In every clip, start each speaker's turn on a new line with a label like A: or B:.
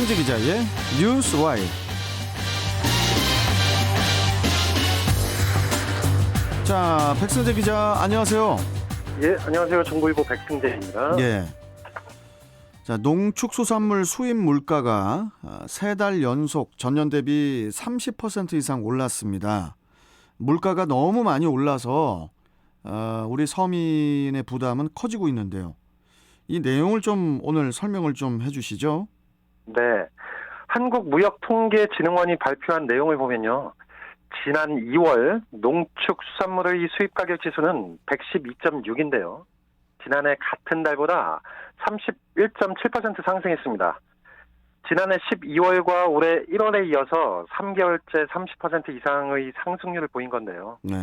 A: 백승재 기자의 뉴스와이. 자, 백승재 기자 안녕하세요.
B: 예, 안녕하세요. 정보일보 백승재입니다.
A: 예. 자, 농축수산물 수입 물가가 세 달 연속 전년 대비 30% 이상 올랐습니다. 물가가 너무 많이 올라서 우리 서민의 부담은 커지고 있는데요. 이 내용을 좀 오늘 설명을 좀 해주시죠.
B: 네, 한국무역통계진흥원이 발표한 내용을 보면요. 지난 2월 농축수산물의 수입가격 지수는 112.6인데요. 지난해 같은 달보다 31.7% 상승했습니다. 지난해 12월과 올해 1월에 이어서 3개월째 30% 이상의 상승률을 보인 건데요.
A: 네.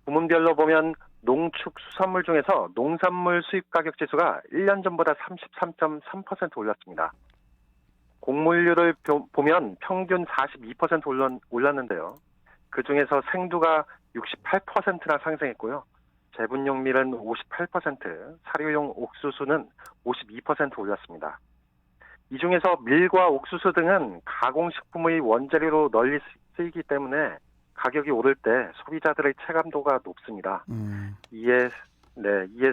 B: 부문별로 보면 농축수산물 중에서 농산물 수입가격 지수가 1년 전보다 33.3% 올랐습니다. 곡물류를 보면 평균 42% 올랐는데요. 그중에서 생두가 68%나 상승했고요. 제분용 밀은 58%, 사료용 옥수수는 52% 올랐습니다. 이 중에서 밀과 옥수수 등은 가공식품의 원재료로 널리 쓰이기 때문에 가격이 오를 때 소비자들의 체감도가 높습니다. 이에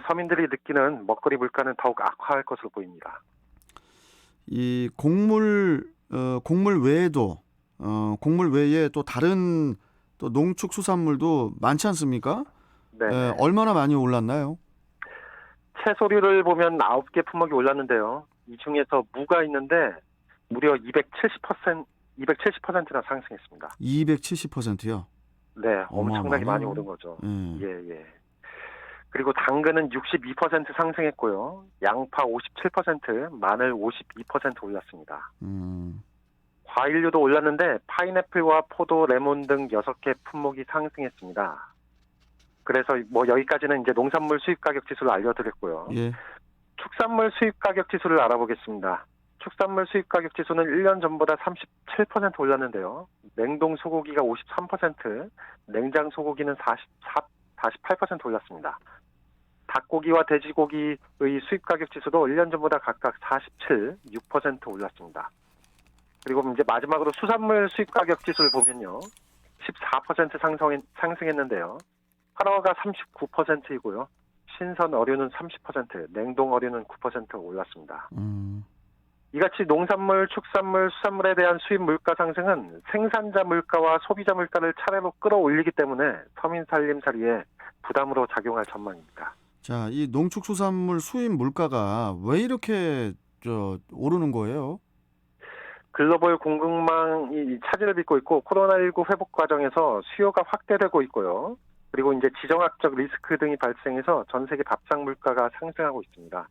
B: 서민들이 느끼는 먹거리 물가는 더욱 악화할 것으로 보입니다.
A: 이 곡물 외에도 곡물 외에 또 다른 또 농축수산물도 많지 않습니까?
B: 네.
A: 얼마나 많이 올랐나요?
B: 채소류를 보면 9개 품목이 올랐는데요. 이 중에서 무가 있는데 무려 270%나 상승했습니다.
A: 270%요?
B: 네, 엄청나게 많이 오른 거죠. 예. 그리고 당근은 62% 상승했고요. 양파 57%, 마늘 52% 올랐습니다. 과일류도 올랐는데 파인애플과 포도, 레몬 등 6개 품목이 상승했습니다. 그래서 여기까지는 이제 농산물 수입가격 지수를 알려드렸고요.
A: 예.
B: 축산물 수입가격 지수를 알아보겠습니다. 축산물 수입가격 지수는 1년 전보다 37% 올랐는데요. 냉동 소고기가 53%, 냉장 소고기는 48% 올랐습니다. 닭고기와 돼지고기의 수입가격 지수도 1년 전보다 각각 47, 6% 올랐습니다. 그리고 이제 마지막으로 수산물 수입가격 지수를 보면요. 14% 상승했는데요. 한어가 39%이고요. 신선 어류는 30%, 냉동 어류는 9% 올랐습니다. 이같이 농산물, 축산물, 수산물에 대한 수입 물가 상승은 생산자 물가와 소비자 물가를 차례로 끌어올리기 때문에 서민 살림살이에 부담으로 작용할 전망입니다.
A: 자, 이 농축수산물 수입 물가가 왜 이렇게 오르는 거예요?
B: 글로벌 공급망이 차질을 빚고 있고 코로나19 회복 과정에서 수요가 확대되고 있고요. 그리고 이제 지정학적 리스크 등이 발생해서 전 세계 밥상 물가가 상승하고 있습니다.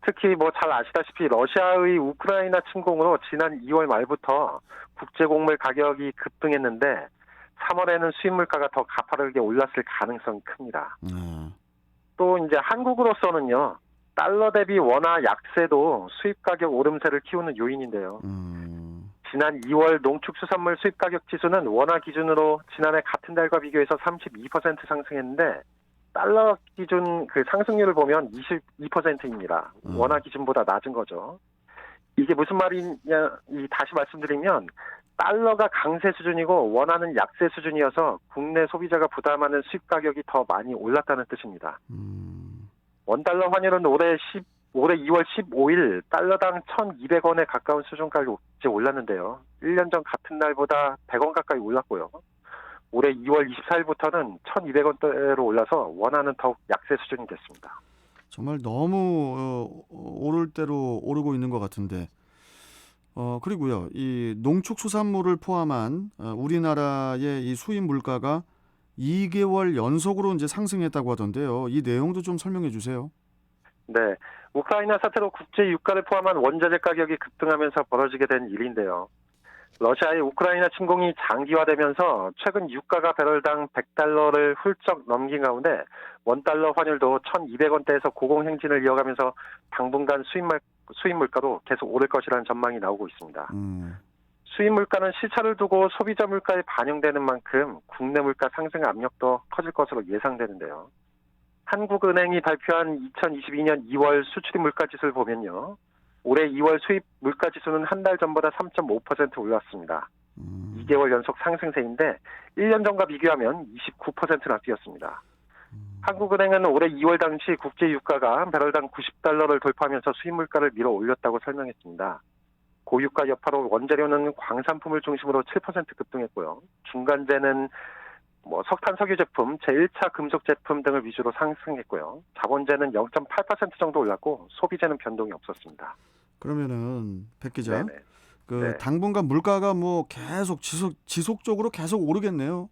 B: 특히 잘 아시다시피 러시아의 우크라이나 침공으로 지난 2월 말부터 국제곡물 가격이 급등했는데 3월에는 수입 물가가 더 가파르게 올랐을 가능성이 큽니다. 또 이제 한국으로서는요. 달러 대비 원화 약세도 수입 가격 오름세를 키우는 요인인데요. 지난 2월 농축수산물 수입 가격 지수는 원화 기준으로 지난해 같은 달과 비교해서 32% 상승했는데 달러 기준 그 상승률을 보면 22%입니다. 원화 기준보다 낮은 거죠. 이게 무슨 말이냐, 다시 말씀드리면 달러가 강세 수준이고 원화는 약세 수준이어서 국내 소비자가 부담하는 수입 가격이 더 많이 올랐다는 뜻입니다. 원달러 환율은 올해 2월 15일 달러당 1,200원에 가까운 수준까지 올랐는데요. 1년 전 같은 날보다 100원 가까이 올랐고요. 올해 2월 24일부터는 1,200원대로 올라서 원화는 더욱 약세 수준이 됐습니다.
A: 정말 너무 오를 대로 오르고 있는 것 같은데. 그리고요, 이 농축수산물을 포함한 우리나라의 이 수입 물가가 2개월 연속으로 이제 상승했다고 하던데요. 이 내용도 좀 설명해 주세요.
B: 네, 우크라이나 사태로 국제 유가를 포함한 원자재 가격이 급등하면서 벌어지게 된 일인데요. 러시아의 우크라이나 침공이 장기화되면서 최근 유가가 배럴당 100달러를 훌쩍 넘긴 가운데 원달러 환율도 1,200원대에서 고공행진을 이어가면서 당분간 수입 물가도 계속 오를 것이라는 전망이 나오고 있습니다. 수입 물가는 시차를 두고 소비자 물가에 반영되는 만큼 국내 물가 상승 압력도 커질 것으로 예상되는데요. 한국은행이 발표한 2022년 2월 수출입 물가 지수를 보면요. 올해 2월 수입 물가 지수는 한 달 전보다 3.5% 올랐습니다. 2개월 연속 상승세인데 1년 전과 비교하면 29%나 뛰었습니다. 한국은행은 올해 2월 당시 국제 유가가 배럴당 90달러를 돌파하면서 수입 물가를 밀어 올렸다고 설명했습니다. 고유가 여파로 원재료는 광산품을 중심으로 7% 급등했고요. 중간재는 석탄 석유 제품, 제1차 금속 제품 등을 위주로 상승했고요. 자본재는 0.8% 정도 올랐고 소비재는 변동이 없었습니다.
A: 그러면은 백 기자,
B: 네네. 네.
A: 당분간 물가가 계속 지속적으로 계속 오르겠네요.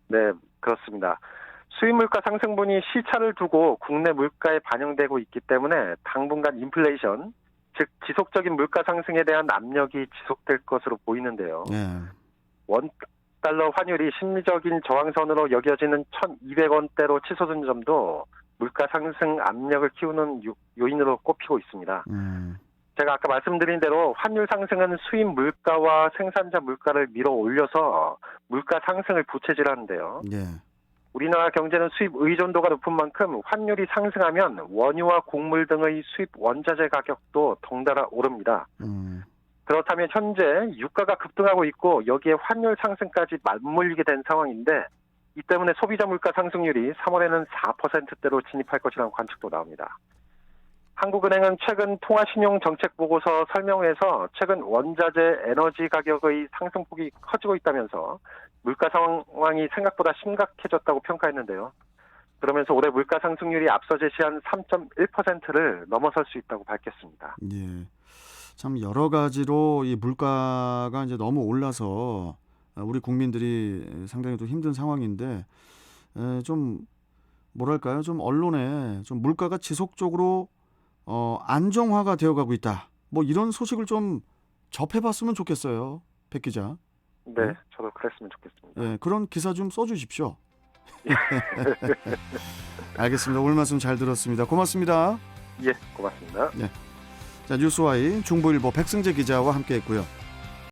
B: 네, 그렇습니다. 수입 물가 상승분이 시차를 두고 국내 물가에 반영되고 있기 때문에 당분간 인플레이션, 즉 지속적인 물가 상승에 대한 압력이 지속될 것으로 보이는데요.
A: 네.
B: 원달러 환율이 심리적인 저항선으로 여겨지는 1,200원대로 치솟은 점도 물가 상승 압력을 키우는 요인으로 꼽히고 있습니다. 제가 아까 말씀드린 대로 환율 상승은 수입 물가와 생산자 물가를 밀어 올려서 물가 상승을 부채질하는데요.
A: 예.
B: 우리나라 경제는 수입 의존도가 높은 만큼 환율이 상승하면 원유와 곡물 등의 수입 원자재 가격도 덩달아 오릅니다. 그렇다면 현재 유가가 급등하고 있고 여기에 환율 상승까지 맞물리게 된 상황인데 이 때문에 소비자 물가 상승률이 3월에는 4%대로 진입할 것이라는 관측도 나옵니다. 한국은행은 최근 통화신용정책보고서 설명회에서 최근 원자재 에너지 가격의 상승폭이 커지고 있다면서 물가 상황이 생각보다 심각해졌다고 평가했는데요. 그러면서 올해 물가 상승률이 앞서 제시한 3.1%를 넘어설 수 있다고 밝혔습니다.
A: 예. 참 여러 가지로 이 물가가 이제 너무 올라서 우리 국민들이 상당히 또 힘든 상황인데 좀 뭐랄까요? 좀 언론에 좀 물가가 지속적으로 안정화가 되어가고 있다. 이런 소식을 좀 접해봤으면 좋겠어요, 백 기자.
B: 네, 저도 그랬으면 좋겠습니다.
A: 예, 그런 기사 좀 써주십시오. 알겠습니다. 오늘 말씀 잘 들었습니다. 고맙습니다.
B: 예, 고맙습니다.
A: 네. 자, 뉴스와이 중부일보 백승재 기자와 함께했고요.